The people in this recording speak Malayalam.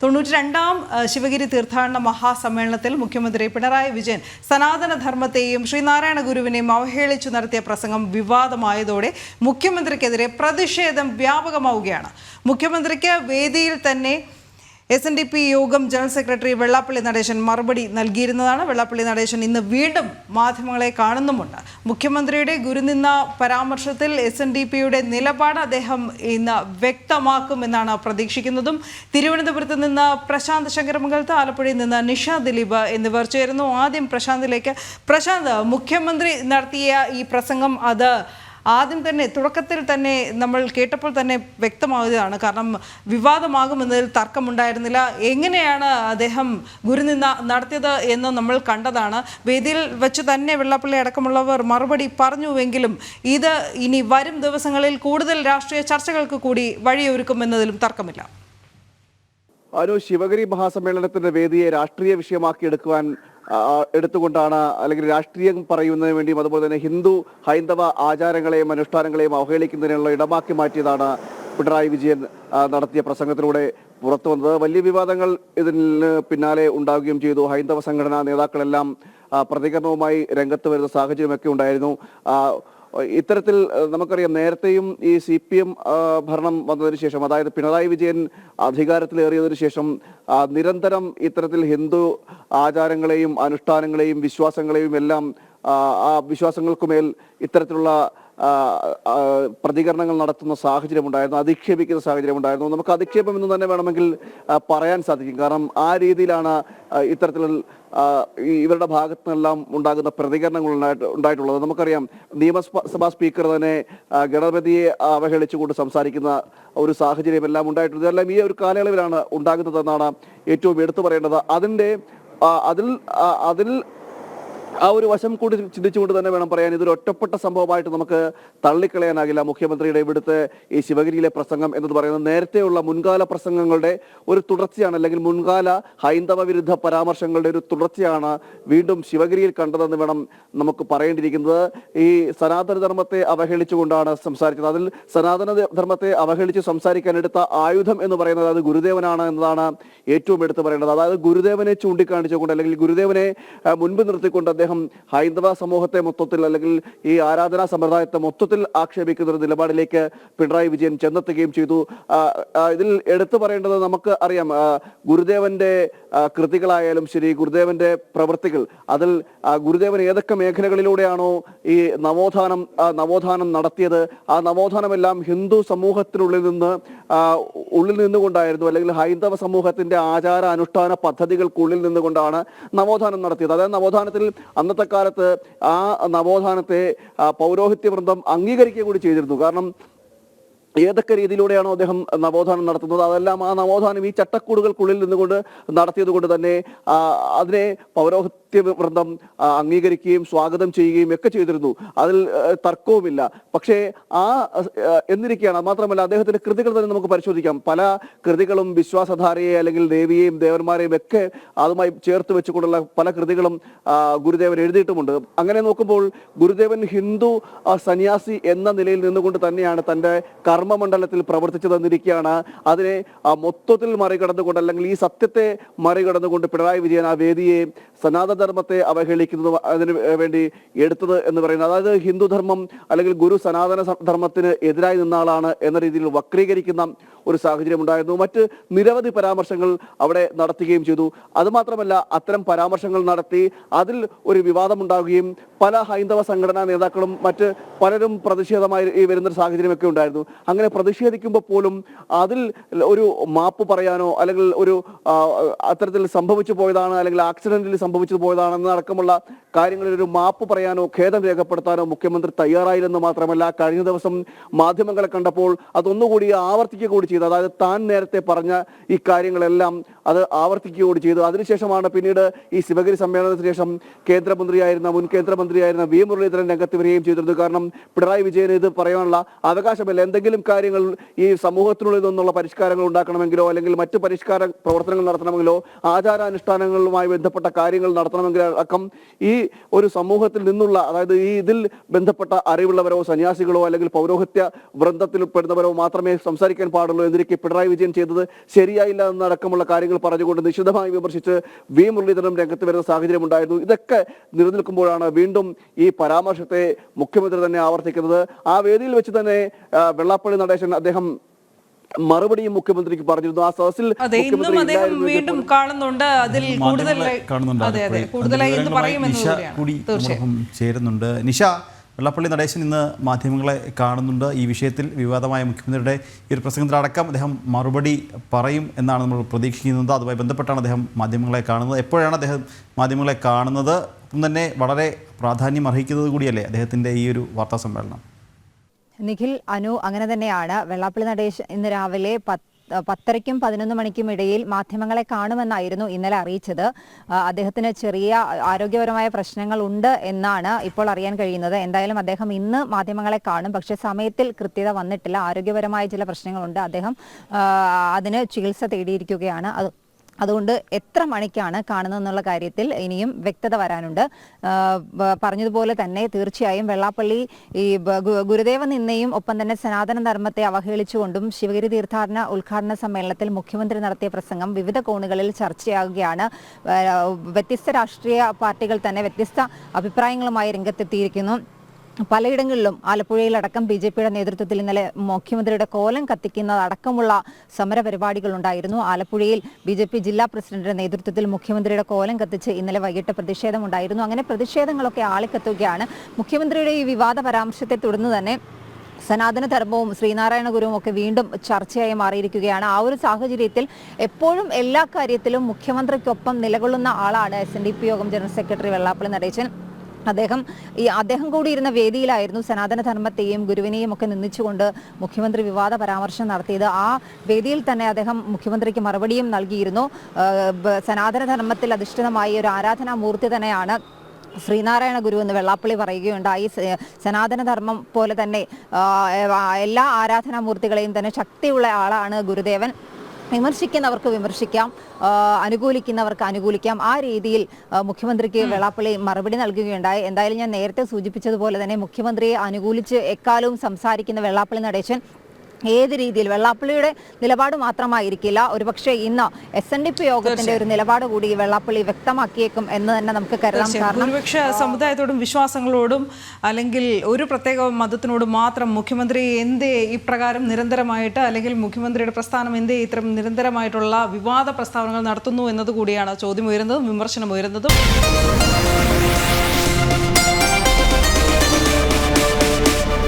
92ാം ശിവഗിരി തീർത്ഥാടന മഹാസമ്മേളനത്തിൽ മുഖ്യമന്ത്രി പിണറായി വിജയൻ സനാതനധർമ്മത്തെയും ശ്രീനാരായണ ഗുരുവിനെയും അവഹേളിച്ചു നടത്തിയ പ്രസംഗം വിവാദമായതോടെ മുഖ്യമന്ത്രിക്കെതിരെ പ്രതിഷേധം വ്യാപകമാവുകയാണ്. മുഖ്യമന്ത്രിക്ക് വേദിയിൽ തന്നെ SNDP യോഗം ജനറൽ സെക്രട്ടറി വെള്ളാപ്പള്ളി നടേശൻ മറുപടി നൽകിയിരുന്നതാണ്. വെള്ളാപ്പള്ളി നടേശൻ ഇന്ന് വീണ്ടും മാധ്യമങ്ങളെ കാണുന്നുമുണ്ട്. മുഖ്യമന്ത്രിയുടെ ഗുരുനിന്ന പരാമർശത്തിൽ SNDPയുടെ നിലപാട് അദ്ദേഹം ഇന്ന് വ്യക്തമാക്കുമെന്നാണ് പ്രതീക്ഷിക്കുന്നതും. തിരുവനന്തപുരത്ത് നിന്ന് പ്രശാന്ത് ശങ്കരമംഗലത്ത്, ആലപ്പുഴയിൽ നിന്ന് നിഷ ദിലീപ് എന്നിവർ ചേരുന്നു. ആദ്യം പ്രശാന്തിലേക്ക്. പ്രശാന്ത്, മുഖ്യമന്ത്രി നടത്തിയ ഈ പ്രസംഗം അത് ആദ്യം തന്നെ തുടക്കത്തിൽ തന്നെ നമ്മൾ കേട്ടപ്പോൾ തന്നെ വ്യക്തമാവുകയാണ്. കാരണം വിവാദമാകുമെന്നതിൽ തർക്കമുണ്ടായിരുന്നില്ല. എങ്ങനെയാണ് അദ്ദേഹം ഗുരുനിന്ദ നടത്തിയത് എന്ന് നമ്മൾ കണ്ടതാണ്. വേദിയിൽ വെച്ച് തന്നെ വെള്ളാപ്പള്ളി അടക്കമുള്ളവർ മറുപടി പറഞ്ഞുവെങ്കിലും ഇത് ഇനി വരും ദിവസങ്ങളിൽ കൂടുതൽ രാഷ്ട്രീയ ചർച്ചകൾക്ക് കൂടി വഴിയൊരുക്കുമെന്നതിലും തർക്കമില്ല. ശിവഗിരി മഹാസമ്മേളനത്തിന്റെ വേദിയെ രാഷ്ട്രീയ വിഷയമാക്കി എടുത്തുകൊണ്ടാണ് അല്ലെങ്കിൽ രാഷ്ട്രീയം പറയുന്നതിന് വേണ്ടിയും അതുപോലെ തന്നെ ഹിന്ദു ഹൈന്ദവ ആചാരങ്ങളെയും അനുഷ്ഠാനങ്ങളെയും അവഹേളിക്കുന്നതിനുള്ള ഇടമാക്കി മാറ്റിയതാണ് പിണറായി വിജയൻ നടത്തിയ പ്രസംഗത്തിലൂടെ പുറത്തു വന്നത്. വലിയ വിവാദങ്ങൾ ഇതിന് പിന്നാലെ ഉണ്ടാവുകയും ചെയ്തു. ഹൈന്ദവ സംഘടനാ നേതാക്കളെല്ലാം പ്രതികരണവുമായി രംഗത്ത് വരുന്ന സാഹചര്യമൊക്കെ ഉണ്ടായിരുന്നു. ഇത്തരത്തിൽ നമുക്കറിയാം, നേരത്തെയും ഈ CPM ഭരണം വന്നതിന് ശേഷം, അതായത് പിണറായി വിജയൻ അധികാരത്തിലേറിയതിനു ശേഷം നിരന്തരം ഇത്തരത്തിൽ ഹിന്ദു ആചാരങ്ങളെയും അനുഷ്ഠാനങ്ങളെയും വിശ്വാസങ്ങളെയും എല്ലാം ആ വിശ്വാസങ്ങൾക്കുമേൽ ഇത്തരത്തിലുള്ള പ്രതികരണങ്ങൾ നടത്തുന്ന സാഹചര്യമുണ്ടായിരുന്നു, അധിക്ഷേപിക്കുന്ന സാഹചര്യമുണ്ടായിരുന്നു. നമുക്ക് അധിക്ഷേപം എന്ന് തന്നെ വേണമെങ്കിൽ പറയാൻ സാധിക്കും. കാരണം ആ രീതിയിലാണ് ഇത്തരത്തിൽ ഇവരുടെ ഭാഗത്തു നിന്നെല്ലാം ഉണ്ടാകുന്ന പ്രതികരണങ്ങൾ ഉണ്ടായിട്ടുള്ളത്. നമുക്കറിയാം, നിയമസഭാ സ്പീക്കർ തന്നെ ഗണപതിയെ അവഹേളിച്ചുകൊണ്ട് സംസാരിക്കുന്ന ഒരു സാഹചര്യം എല്ലാം ഉണ്ടായിട്ടുണ്ട്. ഇതെല്ലാം ഈ ഒരു കാലയളവിലാണ് ഉണ്ടാകുന്നതെന്നാണ് ഏറ്റവും എടുത്തു പറയേണ്ടത്. അതിൽ ആ ഒരു വശം കൂടി ചിന്തിച്ചുകൊണ്ട് തന്നെ വേണം പറയാൻ, ഇതൊരു ഒറ്റപ്പെട്ട സംഭവമായിട്ട് നമുക്ക് തള്ളിക്കളയാനാകില്ല. മുഖ്യമന്ത്രിയുടെ ഇവിടുത്തെ ഈ ശിവഗിരിയിലെ പ്രസംഗം എന്ന് പറയുന്നത് നേരത്തെയുള്ള മുൻകാല പ്രസംഗങ്ങളുടെ ഒരു തുടർച്ചയാണ്, അല്ലെങ്കിൽ മുൻകാല ഹൈന്ദവ വിരുദ്ധ പരാമർശങ്ങളുടെ ഒരു തുടർച്ചയാണ് വീണ്ടും ശിവഗിരിയിൽ കണ്ടതെന്ന് വേണം നമുക്ക് പറയേണ്ടിയിരിക്കുന്നത്. ഈ സനാതനധർമ്മത്തെ അവഹേളിച്ചുകൊണ്ടാണ് സംസാരിച്ചത്. അതിൽ സനാതനധർമ്മത്തെ അവഹേളിച്ച് സംസാരിക്കാൻ എടുത്ത ആയുധം എന്ന് പറയുന്നത് അത് ഗുരുദേവനാണ് എന്നതാണ് ഏറ്റവും എടുത്തു പറയേണ്ടത്. അതായത് ഗുരുദേവനെ ചൂണ്ടിക്കാണിച്ചുകൊണ്ട് അല്ലെങ്കിൽ ഗുരുദേവനെ മുൻപ് നിർത്തിക്കൊണ്ട് അദ്ദേഹം ഹൈന്ദവ സമൂഹത്തെ മൊത്തത്തിൽ അല്ലെങ്കിൽ ഈ ആരാധനാ സമ്പ്രദായത്തെ മൊത്തത്തിൽ ആക്ഷേപിക്കുന്ന ഒരു നിലപാടിലേക്ക് പിണറായി വിജയൻ ചെന്നെത്തുകയും ചെയ്തു. ഇതിൽ എടുത്തു പറയേണ്ടത്, നമുക്ക് അറിയാം, ഗുരുദേവന്റെ കൃതികളായാലും ശരി, ഗുരുദേവന്റെ പ്രവൃത്തികൾ, അതിൽ ഗുരുദേവൻ ഏതൊക്കെ മേഖലകളിലൂടെയാണോ ഈ നവോത്ഥാനം നടത്തിയത്, ആ നവോത്ഥാനമെല്ലാം ഹിന്ദു സമൂഹത്തിനുള്ളിൽ നിന്നുകൊണ്ടായിരുന്നു, അല്ലെങ്കിൽ ഹൈന്ദവ സമൂഹത്തിന്റെ ആചാര അനുഷ്ഠാന പദ്ധതികൾക്കുള്ളിൽ നിന്നുകൊണ്ടാണ് നവോത്ഥാനം നടത്തിയത്. അതായത് നവോത്ഥാനത്തിൽ അന്നത്തെ കാലത്ത് ആ നവോത്ഥാനത്തെ പൗരോഹിത്യ വൃന്ദം അംഗീകരിക്കുക കൂടി ചെയ്തിരുന്നു. കാരണം ഏതൊക്കെ രീതിയിലൂടെയാണോ അദ്ദേഹം നവോത്ഥാനം നടത്തുന്നത് അതെല്ലാം ആ നവോത്ഥാനം ഈ ചട്ടക്കൂടുകൾക്കുള്ളിൽ നിന്നുകൊണ്ട് നടത്തിയത് കൊണ്ട് തന്നെ അതിനെ പൗരോഹിത്യ വൃന്ദം അംഗീകരിക്കുകയും സ്വാഗതം ചെയ്യുകയും ഒക്കെ ചെയ്തിരുന്നു. അതിൽ തർക്കവുമില്ല. പക്ഷേ എന്നിരിക്കുകയാണ്. മാത്രമല്ല, അദ്ദേഹത്തിന്റെ കൃതികൾ തന്നെ നമുക്ക് പരിശോധിക്കാം. പല കൃതികളും വിശ്വാസധാരയെ അല്ലെങ്കിൽ ദേവിയെയും ദേവന്മാരെയും ഒക്കെ അതുമായി ചേർത്ത് വെച്ചുകൊണ്ടുള്ള പല കൃതികളും ഗുരുദേവൻ എഴുതിയിട്ടുമുണ്ട്. അങ്ങനെ നോക്കുമ്പോൾ ഗുരുദേവൻ ഹിന്ദു സന്യാസി എന്ന നിലയിൽ നിന്നുകൊണ്ട് തന്നെയാണ് തന്റെ കർമ്മമണ്ഡലത്തിൽ പ്രവർത്തിച്ചു തന്നിരിക്കുകയാണ്. അതിനെ മൊത്തത്തിൽ മറികടന്നുകൊണ്ട് അല്ലെങ്കിൽ ഈ സത്യത്തെ മറികടന്നുകൊണ്ട് പിണറായി വിജയൻ ആ വേദിയെ സനാതനധർമ്മത്തെ അവഹേളിക്കുന്നത് അതിന് വേണ്ടി എടുത്തത് എന്ന് പറയുന്നത്, അതായത് ഹിന്ദുധർമ്മം അല്ലെങ്കിൽ ഗുരു സനാതന ധർമ്മത്തിന് എതിരായി നിന്ന ആളാണ് എന്ന രീതിയിൽ വക്രീകരിക്കുന്ന ഒരു സാഹചര്യം ഉണ്ടായിരുന്നു. മറ്റ് നിരവധി പരാമർശങ്ങൾ അവിടെ നടത്തുകയും ചെയ്തു. അതുമാത്രമല്ല, അത്തരം പരാമർശങ്ങൾ നടത്തി അതിൽ ഒരു വിവാദമുണ്ടാകുകയും പല ഹൈന്ദവ സംഘടനാ നേതാക്കളും മറ്റ് പലരും പ്രതിഷേധമായി വരുന്ന സാഹചര്യമൊക്കെ ഉണ്ടായിരുന്നു. അങ്ങനെ പ്രതിഷേധിക്കുമ്പോൾ പോലും അതിൽ ഒരു മാപ്പ് പറയാനോ അല്ലെങ്കിൽ ഒരു അത്തരത്തിൽ സംഭവിച്ചു പോയതാണ് അല്ലെങ്കിൽ ആക്സിഡന്റിൽ സംഭവിച്ചു പോയതാണെന്ന് അടക്കമുള്ള കാര്യങ്ങളിൽ ഒരു മാപ്പ് പറയാനോ ഖേദം രേഖപ്പെടുത്താനോ മുഖ്യമന്ത്രി തയ്യാറായില്ലെന്ന് മാത്രമല്ല, കഴിഞ്ഞ ദിവസം മാധ്യമങ്ങളെ കണ്ടപ്പോൾ അതൊന്നുകൂടി ആവർത്തിക്കുക കൂടി ചെയ്തു. അതായത് താൻ നേരത്തെ പറഞ്ഞ ഈ കാര്യങ്ങളെല്ലാം അത് ആവർത്തിക്കുക കൂടി ചെയ്തു. അതിനുശേഷമാണ് പിന്നീട് ഈ ശിവഗിരി സമ്മേളനത്തിന് ശേഷം മുൻ കേന്ദ്രമന്ത്രിയായിരുന്ന V മുരളീധരൻ രംഗത്ത് വരികയും ചെയ്തിരുന്നു. കാരണം പിണറായി വിജയന് ഇത് പറയാനുള്ള അവകാശമില്ല. എന്തെങ്കിലും കാര്യങ്ങൾ ഈ സമൂഹത്തിനുള്ളിൽ നിന്നുള്ള പരിഷ്കാരങ്ങൾ ഉണ്ടാക്കണമെങ്കിലോ അല്ലെങ്കിൽ മറ്റു പരിഷ്കാര പ്രവർത്തനങ്ങൾ നടത്തണമെങ്കിലോ ആചാരാനുഷ്ഠാനങ്ങളുമായി ബന്ധപ്പെട്ട കാര്യങ്ങൾ നടത്തണമെങ്കിൽ അടക്കം ഈ ഒരു സമൂഹത്തിൽ നിന്നുള്ള, അതായത് ഈ ഇതിൽ ബന്ധപ്പെട്ട അറിവുള്ളവരോ സന്യാസികളോ അല്ലെങ്കിൽ പൗരോഹിത്യ വൃന്ദത്തിൽ പെടുന്നവരോ മാത്രമേ സംസാരിക്കാൻ പാടുള്ളൂ എന്നിരിക്കെ പിണറായി വിജയൻ ചെയ്തത് ശരിയായില്ല എന്നടക്കമുള്ള കാര്യങ്ങൾ പറഞ്ഞുകൊണ്ട് നിശിതമായി വിമർശിച്ച് വി മുരളീധരൻ രംഗത്ത് വരുന്ന സാഹചര്യം ഉണ്ടായിരുന്നു. ഇതൊക്കെ നിലനിൽക്കുമ്പോഴാണ് വീണ്ടും ഈ പരാമർശത്തെ മുഖ്യമന്ത്രി തന്നെ ആവർത്തിക്കുന്നത്. ആ വേദിയിൽ വെച്ച് തന്നെ വെള്ളാപ്പള്ളി നടേശൻ അദ്ദേഹം മറുപടിയും മുഖ്യമന്ത്രിക്ക് പറഞ്ഞിരുന്നു. ആ സദസ്സിൽ വീണ്ടും കാണുന്നുണ്ട്, അതിൽ കൂടുതലായി എന്ന് പറയുമെന്ന് ചേരുന്നുണ്ട്. നിഷ, വെള്ളാപ്പള്ളി നടേശൻ ഇന്ന് മാധ്യമങ്ങളെ കാണുന്നുണ്ട്. ഈ വിഷയത്തിൽ വിവാദമായ മുഖ്യമന്ത്രിയുടെ ഈ ഒരു പ്രസംഗത്തിലടക്കം അദ്ദേഹം മറുപടി പറയും എന്നാണ് നമ്മൾ പ്രതീക്ഷിക്കുന്നത്. അതുമായി ബന്ധപ്പെട്ടാണ് അദ്ദേഹം മാധ്യമങ്ങളെ കാണുന്നത്. എപ്പോഴാണ് അദ്ദേഹം മാധ്യമങ്ങളെ കാണുന്നത്? ഒപ്പം തന്നെ വളരെ പ്രാധാന്യം അർഹിക്കുന്നത് കൂടിയല്ലേ അദ്ദേഹത്തിൻ്റെ ഈ ഒരു വാർത്താ സമ്മേളനം? നിഖിൽ, അനു, അങ്ങനെ തന്നെയാണ്. വെള്ളാപ്പള്ളി നടേശൻ ഇന്ന് രാവിലെ 10:30ക്കും 11 മണിക്കും ഇടയിൽ മാധ്യമങ്ങളെ കാണുമെന്നായിരുന്നു ഇന്നലെ അറിയിച്ചത്. അദ്ദേഹത്തിന് ചെറിയ ആരോഗ്യപരമായ പ്രശ്നങ്ങൾ ഉണ്ട് എന്നാണ് ഇപ്പോൾ അറിയാൻ കഴിയുന്നത്. എന്തായാലും അദ്ദേഹം ഇന്ന് മാധ്യമങ്ങളെ കാണും. പക്ഷേ സമയത്തിൽ കൃത്യത വന്നിട്ടില്ല. ആരോഗ്യപരമായ ചില പ്രശ്നങ്ങളുണ്ട്. അദ്ദേഹം അതിന് ചികിത്സ തേടിയിരിക്കുകയാണ്. അതുകൊണ്ട് എത്ര മണിക്കാണ് കാണുന്നതെന്നുള്ള കാര്യത്തിൽ ഇനിയും വ്യക്തത വരാനുണ്ട്. പറഞ്ഞതുപോലെ തന്നെ തീർച്ചയായും വെള്ളാപ്പള്ളി ഈ ഗുരുദേവ നിന്നയും ഒപ്പം തന്നെ സനാതന ധർമ്മത്തെ അവഹേളിച്ചുകൊണ്ടും ശിവഗിരി തീർത്ഥാടന ഉദ്ഘാടന സമ്മേളനത്തിൽ മുഖ്യമന്ത്രി നടത്തിയ പ്രസംഗം വിവിധ കോണുകളിൽ ചർച്ചയാകുകയാണ്. വ്യത്യസ്ത രാഷ്ട്രീയ പാർട്ടികൾ തന്നെ വ്യത്യസ്ത അഭിപ്രായങ്ങളുമായി രംഗത്തെത്തിയിരിക്കുന്നു. പലയിടങ്ങളിലും ആലപ്പുഴയിലടക്കം BJPയുടെ നേതൃത്വത്തിൽ ഇന്നലെ മുഖ്യമന്ത്രിയുടെ കോലം കത്തിക്കുന്നതടക്കമുള്ള സമര പരിപാടികളുണ്ടായിരുന്നു. ആലപ്പുഴയിൽ BJP ജില്ലാ പ്രസിഡന്റിന്റെ നേതൃത്വത്തിൽ മുഖ്യമന്ത്രിയുടെ കോലം കത്തിച്ച് ഇന്നലെ വൈകിട്ട് പ്രതിഷേധമുണ്ടായിരുന്നു. അങ്ങനെ പ്രതിഷേധങ്ങളൊക്കെ ആളിക്കത്തുകയാണ്. മുഖ്യമന്ത്രിയുടെ ഈ വിവാദ പരാമർശത്തെ തുടർന്ന് തന്നെ സനാതന ധർമ്മവും ശ്രീനാരായണ ഗുരുവും ഒക്കെ വീണ്ടും ചർച്ചയായി മാറിയിരിക്കുകയാണ്. ആ ഒരു സാഹചര്യത്തിൽ എപ്പോഴും എല്ലാ കാര്യത്തിലും മുഖ്യമന്ത്രിക്കൊപ്പം നിലകൊള്ളുന്ന ആളാണ് SNDP യോഗം ജനറൽ സെക്രട്ടറി വെള്ളാപ്പള്ളി നടേശൻ. അദ്ദേഹം കൂടി ഇരുന്ന വേദിയിലായിരുന്നു സനാതന ധർമ്മത്തെയും ഗുരുവിനെയും ഒക്കെ നിന്ദിച്ചുകൊണ്ട് മുഖ്യമന്ത്രി വിവാദ പരാമർശം നടത്തിയത്. ആ വേദിയിൽ തന്നെ അദ്ദേഹം മുഖ്യമന്ത്രിക്ക് മറുപടിയും നൽകിയിരുന്നു. സനാതന ധർമ്മത്തിൽ അധിഷ്ഠിതമായ ഒരു ആരാധനാമൂർത്തി തന്നെയാണ് ശ്രീനാരായണ ഗുരു എന്ന് വെള്ളാപ്പള്ളി പറയുകയുണ്ടായി. സനാതനധർമ്മം പോലെ തന്നെ എല്ലാ ആരാധനാമൂർത്തികളെയും തന്നെ ശക്തിയുള്ള ആളാണ് ഗുരുദേവൻ. വിമർശിക്കുന്നവർക്ക് വിമർശിക്കാം, അനുകൂലിക്കുന്നവർക്ക് അനുകൂലിക്കാം. ആ രീതിയിൽ മുഖ്യമന്ത്രിക്ക് വെള്ളാപ്പള്ളി മറുപടി നൽകുകയുണ്ടായി. എന്തായാലും ഞാൻ നേരത്തെ സൂചിപ്പിച്ചതുപോലെ തന്നെ മുഖ്യമന്ത്രിയെ അനുകൂലിച്ച് എക്കാലവും സംസാരിക്കുന്ന വെള്ളാപ്പള്ളി നടേശൻ ഏത് രീതിയിൽ വെള്ളാപ്പള്ളിയുടെ നിലപാട് മാത്രമായിരിക്കില്ല, ഒരുപക്ഷെ ഇന്ന് SNDP യോഗത്തിന്റെ ഒരു നിലപാട് കൂടി വെള്ളാപ്പള്ളി വ്യക്തമാക്കിയേക്കും എന്ന് തന്നെ നമുക്ക് കരുതാം. കാരണം ഭൂരിപക്ഷ സമുദായത്തോടും വിശ്വാസങ്ങളോടും അല്ലെങ്കിൽ ഒരു പ്രത്യേക മതത്തിനോടും മാത്രം മുഖ്യമന്ത്രി എന്തേ ഇപ്രകാരം നിരന്തരമായിട്ട് അല്ലെങ്കിൽ മുഖ്യമന്ത്രിയുടെ പ്രസ്ഥാനം എന്തേ ഇത്തരം നിരന്തരമായിട്ടുള്ള വിവാദ പ്രസ്താവനകൾ നടത്തുന്നു എന്നത് കൂടിയാണ് ചോദ്യം ഉയരുന്നതും വിമർശനം ഉയരുന്നതും.